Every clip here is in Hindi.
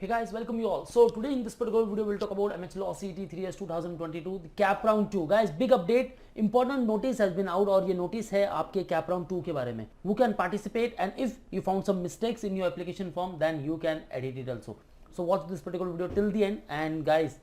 Hey guys, welcome you all. So today in this particular video, we'll talk about MH Law CET 3S 2022, the Cap Round 2. Guys, big update. Important notice has been out और ये notice है आपके Cap Round 2 के बारे में. Who can participate and if you found some mistakes in your application form, then you can edit it also. So watch this particular video till the end. And guys,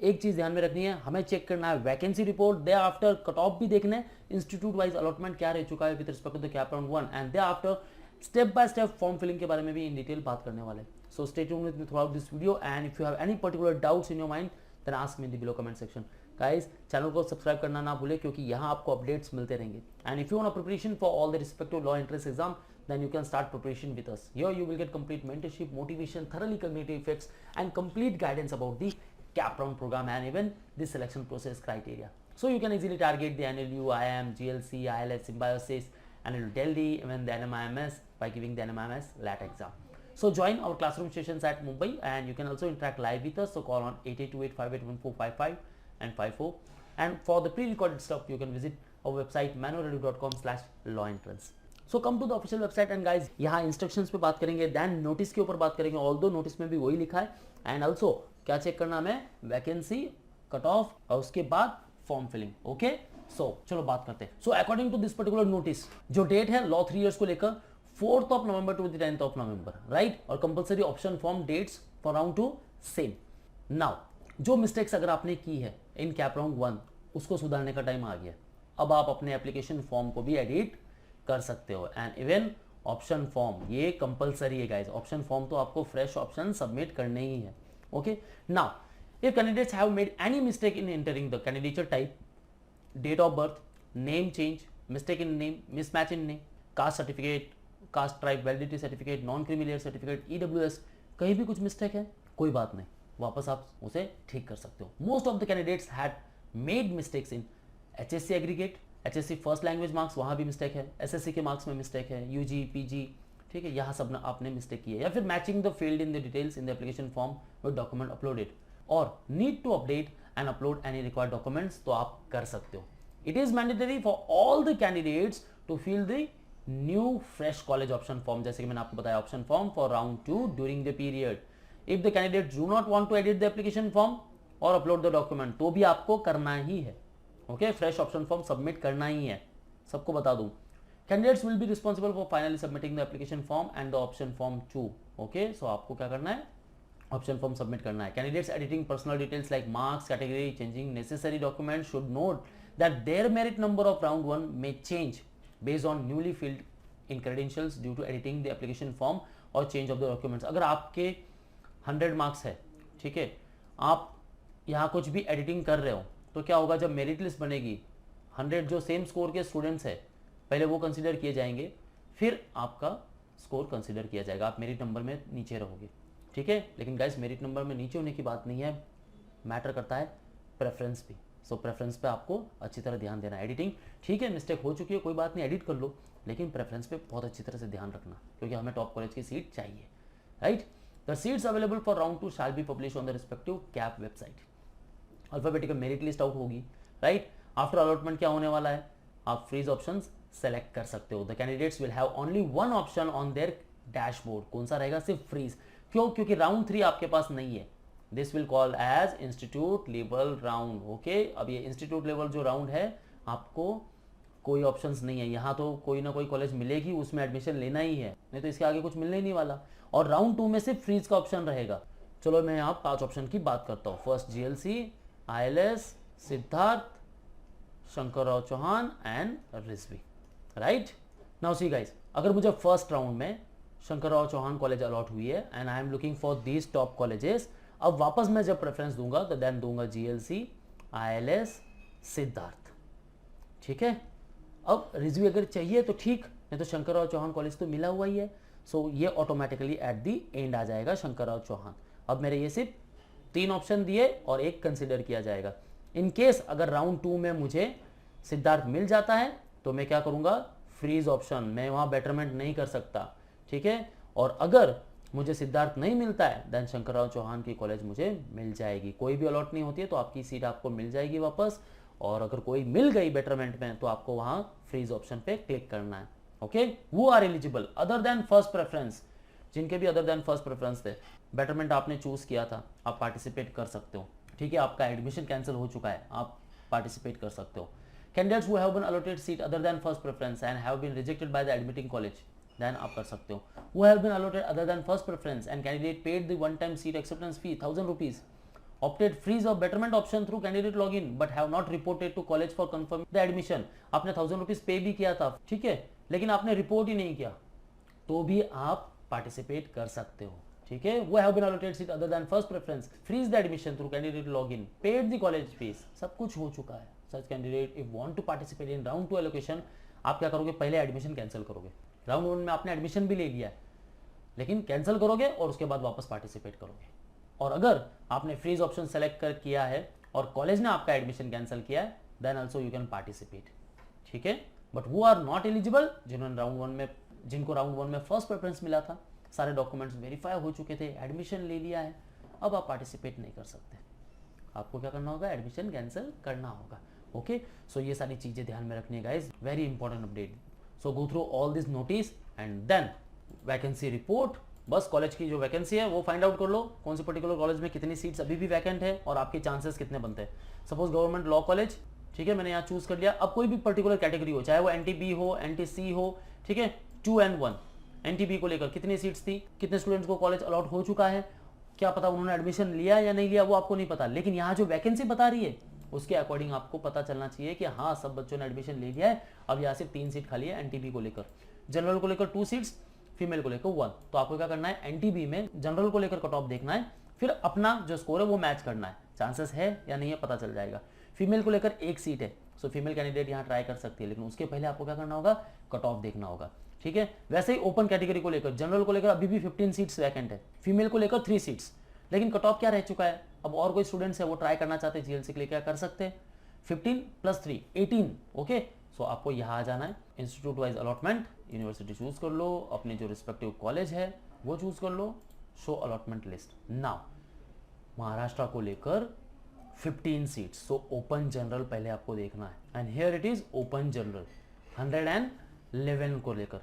एक चीज ध्यान में रखनी है, हमें चेक करना है वैकेंसी रिपोर्ट, दे आफ्टर कट ऑफ भी देखना है, इंस्टीट्यूट वाइज अलॉटमेंट क्या रह चुका है with respect to the CAP round 1 and they after step by step form filling के बारे में भी इन डिटेल बात करने वाले. So stay tuned with me throughout this video and if you have any particular doubts in your mind then ask me in the below comment section. Guys, channel को सब्सक्राइब करना ना भूले क्योंकि यहाँ आपको अपडेट्स मिलते रहेंगे. And if you want preparation for all the respective law entrance exam, then you can start preparation with us. Here you will get complete mentorship, motivation, thoroughly cognitive effects and complete guidance about the cap round program and even the selection process criteria. So you can easily target the NLU, IIM, GLC, ILS, Symbiosis, and Delhi, even the NMIMS by giving the NMIMS LAT exam. So join our classroom sessions at Mumbai and you can also interact live with us. So call on 8828581455 and 54. And for the pre-recorded stuff, you can visit our website manuredu.com/lawentrance. So come to the official website and guys, यहाँ इंस्ट्रक्शंस पे बात करेंगे, देन नोटिस के ऊपर बात करेंगे. ऑल दो नोटिस में भी वही लिखा है एंड ऑल्सो क्या चेक करना हमें, वैकेंसी, कट ऑफ और उसके बाद फॉर्म फिलिंग. ओके, सो चलो बात करते हैं. So according to this particular notice, जो डेट है लॉ 3 इयर्स को लेकर 4th of November to the 10th of November, right. और compulsory option form dates for round 2 same. Now जो मिस्टेक्स अगर आपने की है इन कैप राउंड 1, उसको सुधारने का टाइम आ गया. अब आप अपने एप्लीकेशन फॉर्म को भी एडिट कर सकते हो एंड इवन ऑप्शन फॉर्म ये कंपलसरी है गाइस. ऑप्शन फॉर्म तो आपको फ्रेश ऑप्शन सबमिट करने ही है. Okay, now if candidates have made any mistake in entering the candidature type, date of birth, name change, mistake in name, mismatch in name, caste certificate, caste tribe validity certificate, non creamy layer certificate, EWS, कहीं भी कुछ मिस्टेक है, कोई बात नहीं, वापस आप उसे ठीक कर सकते हो. Most of the candidates had made mistakes in HSC aggregate, HSC first language marks, वहाँ भी मिस्टेक है. SSC के मार्क्स में मिस्टेक है, UG, PG, ठीक है, यहाँ सब आपने मिस्टेक की है. या फिर matching the field in the details in the application form with document uploaded और need to update and upload any required documents, तो आप कर सकते हो. It is mandatory for all the candidates to fill the new fresh college option form, जैसे कि मैंने आपको बताया, option form for round 2 during the period. If the candidate do not want to edit the application form और अपलोड द डॉक्यूमेंट, तो भी आपको करना ही है. Okay, fresh option form submit करना ही है. सबको बता दूं, candidates will be responsible for finally submitting the application form and the option form 2. Okay, so आपको क्या करना है, ऑप्शन फॉर्म सबमिट करना है. Candidates editing personal details like marks, category, changing necessary document should note that their merit number of round 1 may change based on newly filled in credentials due to editing the application form और चेंज ऑफ द डॉक्यूमेंट्स. अगर आपके 100 मार्क्स है, ठीक है, आप यहाँ कुछ भी एडिटिंग कर रहे हो, तो क्या होगा, जब मेरिट लिस्ट बनेगी, 100 जो सेम स्कोर के स्टूडेंट्स है पहले वो कंसीडर किए जाएंगे, फिर आपका स्कोर कंसीडर किया जाएगा, आप मेरिट नंबर में नीचे रहोगे. ठीक है, लेकिन गाइस मेरिट नंबर में नीचे होने की बात नहीं है, मैटर करता है प्रेफरेंस भी. सो प्रेफरेंस पे आपको अच्छी तरह ध्यान देना है. एडिटिंग ठीक है, मिस्टेक हो चुकी है, कोई बात नहीं, एडिट कर लो, लेकिन प्रेफरेंस पे बहुत अच्छी तरह से ध्यान रखना क्योंकि हमें टॉप कॉलेज की सीट चाहिए, right. The seats available for round 2 shall be publish on the respective cap website. Alphabetical merit list out होगी, राइट. आफ्टर अलॉटमेंट क्या होने वाला है, आप फ्रीज ऑप्शंस सेलेक्ट कर सकते हो. The candidates will have only one option on their dashboard. कौन सा रहेगा, सिर्फ फ्रीज. क्यों, क्योंकि राउंड 3 आपके पास नहीं है. This will call as institute level round. Okay, अब ये इंस्टीट्यूट लेवल जो राउंड है, आपको कोई ऑप्शंस नहीं है. यहाँ तो कोई ना कोई कॉलेज मिलेगी, उसमें एडमिशन लेना ही है, नहीं तो इसके आगे कुछ मिलने ही नहीं वाला. और राउंड 2 में सिर्फ फ्रीज का ऑप्शन रहेगा. चलो मैं यहाँ 5 ऑप्शन की बात करता हूँ. First GLC, ILS, Siddharth, Shankarrao Chavan and Rizvi, right. Now see guys, अगर मुझे फर्स्ट राउंड में शंकरराव चौहान कॉलेज अलॉट हुई है and I am looking for these top colleges, अब वापस मैं जब प्रेफरेंस दूंगा तो देन दूंगा GLC, ILS, सिद्धार्थ. ठीक है, अब रिजवी अगर चाहिए तो ठीक, नहीं तो शंकरराव चौहान कॉलेज तो मिला हुआ ही है. सो ये ऑटोमेटिकली एट दी एंड आ जाएगा शंकरराव चौहान. अब मेरे ये सिर्फ 3 ऑप्शन दिए और एक कंसिडर किया जाएगा. इन केस अगर राउंड 2 में मुझे सिद्धार्थ मिल जाता है तो मैं क्या करूंगा, फ्रीज ऑप्शन, मैं वहां बेटरमेंट नहीं कर सकता. ठीक है, और अगर मुझे सिद्धार्थ नहीं मिलता है देन शंकरराव चौहान की कॉलेज मुझे मिल जाएगी. कोई भी अलॉट नहीं होती है तो आपकी सीट आपको मिल जाएगी वापस, और अगर कोई मिल गई बेटरमेंट में तो आपको वहां फ्रीज ऑप्शन पे क्लिक करना है. ओके, वो are eligible other than first preference, जिनके भी अदर देन फर्स्ट प्रेफरेंस थे, बेटरमेंट आपने चूज़ किया था, आप पार्टिसिपेट कर सकते हो। ठीक है, आपका एडमिशन कैंसिल हो चुका है, आप पार्टिसिपेट कर सकते हो। Candidates who have been allotted seat other than first preference and have been rejected by the admitting college, then आप कर सकते हो। Who have been allotted other than first preference and candidate paid the one time seat acceptance fee 1000 rupees, opted freeze or betterment option through candidate login but have not reported to college for confirming the admission। आपने 1000 रुपीज पे भी किया था, ठीक है, लेकिन आपने रिपोर्ट ही नहीं किया, तो भी आप पार्टिसिपेट कर सकते हो। ठीक है, वो have been allotted seat other than first preference, freeze the admission through candidate login, paid the college fees, सब कुछ हो चुका है। Such candidate if want to participate in round 2 allocation, आप क्या करोगे, पहले एडमिशन कैंसिल करोगे। राउंड 1 में आपने एडमिशन भी ले लिया है, लेकिन कैंसिल करोगे और उसके बाद वापस पार्टिसिपेट करोगे। और अगर आपने फ्रीज ऑप्शन सेलेक्ट कर किया है और कॉलेज ने आपका एडमिशन कैंसिल किया है, then also you can participate. ठीक है, बट वो आर नॉट एलिजिबल जिन्होंने जिनको राउंड 1 में फर्स्ट प्रेफरेंस मिला था, सारे डॉक्यूमेंट्स वेरीफाई हो चुके थे, एडमिशन ले लिया है, अब आप पार्टिसिपेट नहीं कर सकते। आपको क्या करना होगा, एडमिशन कैंसिल करना होगा। ओके, सो ये सारी चीजें ध्यान में रखनी है guys, very important update. So go through all this notice and then vacancy report. बस कॉलेज की जो वैकेंसी है वो फाइंड आउट कर लो, कौन से पर्टिकुलर कॉलेज में कितनी सीट्स अभी भी वैकेंट है और आपके चांसेस कितने बनते हैं। सपोज गवर्नमेंट लॉ कॉलेज, ठीक है, मैंने यहाँ चूज कर लिया। अब कोई भी पर्टिकुलर कैटेगरी हो, चाहे वो एनटीबी हो, एनटीसी हो, ठीक है, 2 and 1 एनटीबी को लेकर कितनी सीट्स थी, कितने स्टूडेंट्स को कॉलेज अलॉट हो चुका है, क्या पता उन्होंने एडमिशन लिया या नहीं लिया, वो आपको नहीं पता, लेकिन यहाँ जो वैकेंसी बता रही है उसके अकॉर्डिंग आपको पता चलना चाहिए कि हाँ सब बच्चों ने एडमिशन ले लिया है। अब यहाँ सिर्फ 3 सीट खाली है एनटीबी को लेकर, जनरल को लेकर 2 सीट्स, फीमेल को लेकर 1। तो आपको क्या करना है, एनटीबी में जनरल को लेकर कट ऑफ देखना है, फिर अपना जो स्कोर है वो मैच करना है, चांसेस है या नहीं है पता चल जाएगा। फीमेल को लेकर 1 सीट है, सो फीमेल कैंडिडेट यहाँ ट्राई कर सकती है, लेकिन उसके पहले आपको क्या करना होगा, कट ऑफ देखना होगा। ठीक है, वैसे ही ओपन कैटेगरी को लेकर, जनरल को लेकर अभी भी 15 सीट्स वैकेंट है, फीमेल को लेकर 3 सीट्स, लेकिन कट ऑफ क्या रह चुका है। अब और कोई स्टूडेंट्स है वो ट्राई करना चाहते हैं जीएलसी के लिए, क्या कर सकते हैं, 15 + 3 18। ओके, सो आपको यहाँ आ जाना है, institute wise allotment, university choose कर लो, अपने जो रिस्पेक्टिव कॉलेज है वो चूज कर लो, show allotment list. Now Maharashtra को लेकर 15 सीट्स, सो ओपन जनरल पहले आपको देखना है, and here it is open general 111 को लेकर।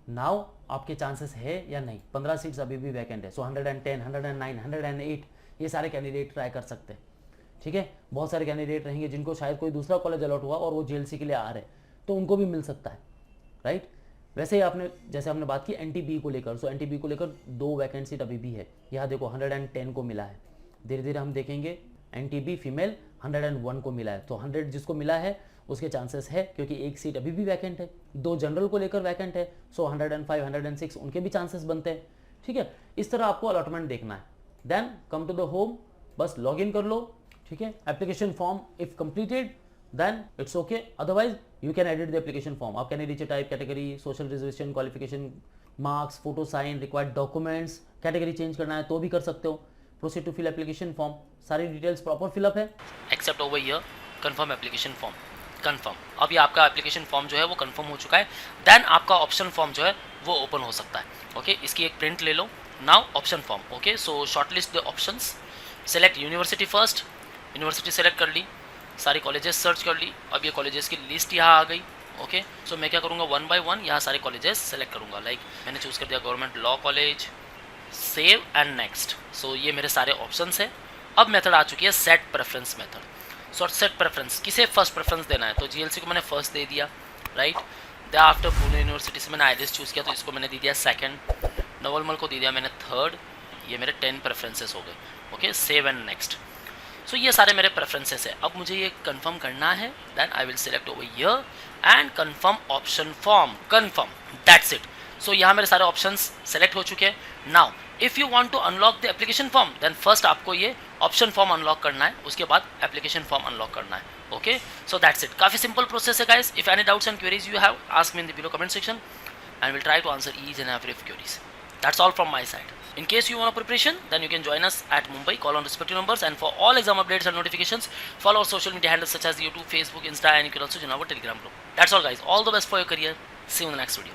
नाउ आपके चांसेस है या नहीं, 15 सीट्स अभी भी वैकेंट है, सो 110, 109, 108 ये सारे कैंडिडेट ट्राई कर सकते हैं। ठीक है, बहुत सारे कैंडिडेट रहेंगे जिनको शायद कोई दूसरा कॉलेज अलॉट हुआ और वो जेएलसी के लिए आ रहे हैं, तो उनको भी मिल सकता है, राइट। वैसे ही आपने जैसे हमने बात की एनटीबी को लेकर, सो एनटीबी को लेकर 2 वैकेंट सीट अभी भी है, यहाँ देखो 110 को मिला है। धीरे धीरे हम देखेंगे एनटीबी फीमेल 101 को मिला है, तो 100 जिसको मिला है उसके चांसेस है, क्योंकि 1 सीट अभी भी वैकेंट है, 2 जनरल को लेकर वैकेंट है, सो 105, 106 उनके भी चांसेस बनते हैं। ठीक है, इस तरह आपको अलॉटमेंट देखना है। Then come to the home, बस लॉग इन कर लो। ठीक है, application form if completed then it's okay, otherwise you can edit the application form. आप कैन नीचे type category, social reservation, qualification, marks, photo sign, required documents, category change करना है तो भी कर सकते हो। Proceed to fill application form, सारी डिटेल्स प्रॉपर फिलअप है except over here confirm application form, confirm. अब ये आपका एप्लीकेशन फॉर्म जो है वो कंफर्म हो चुका है। देन आपका ऑप्शन फॉर्म जो है वो ओपन हो सकता है। ओके, इसकी एक प्रिंट ले लो। Now option form, okay, so shortlist the options, select university first, university select कर ली, सारी कॉलेजेस सर्च कर ली। अब ये कॉलेजेस की लिस्ट यहाँ आ गई। ओके, सो मैं क्या करूँगा, 1 by 1 यहाँ सारे कॉलेजेस सेलेक्ट करूँगा। लाइक मैंने चूज़ कर दिया government law college, save and next. So ये मेरे सारे ऑप्शंस है। अब मेथड आ चुकी है सेट प्रेफरेंस मेथड। सो सेट प्रेफरेंस, किसे फर्स्ट प्रेफरेंस देना है, तो जीएलसी को मैंने फर्स्ट दे दिया, right. The after Pune university से मैंने आईएलटीएस चूज़ किया, तो इसको मैंने दे दिया सेकंड। नवलमल को दे दिया मैंने थर्ड। ये मेरे 10 प्रेफरेंसेस हो गए। Okay, save and next. So ये सारे मेरे प्रेफरेंसेस है। अब मुझे ये कंफर्म करना है, then I will select over here and confirm option form, confirm, that's it. So यहाँ मेरे सारे ऑप्शंस सेलेक्ट हो चुके हैं। Now if you want to unlock the application form, then first आपको ये ऑप्शन फॉर्म अनलॉक करना है, उसके बाद एप्लीकेशन फॉर्म अनलॉक करना है। Okay, so that's it. काफ़ी सिंपल प्रोसेस है guys. If any doubts and queries you have, ask me in the below comment section and we'll try to answer each and every queries. That's all from my side. In case you want a preparation, then you can join us at Mumbai. Call on respective numbers, and for all exam updates and notifications, follow our social media handles such as YouTube, Facebook, Insta, and you can also join our Telegram group. That's all guys. All the best for your career. See you in the next video.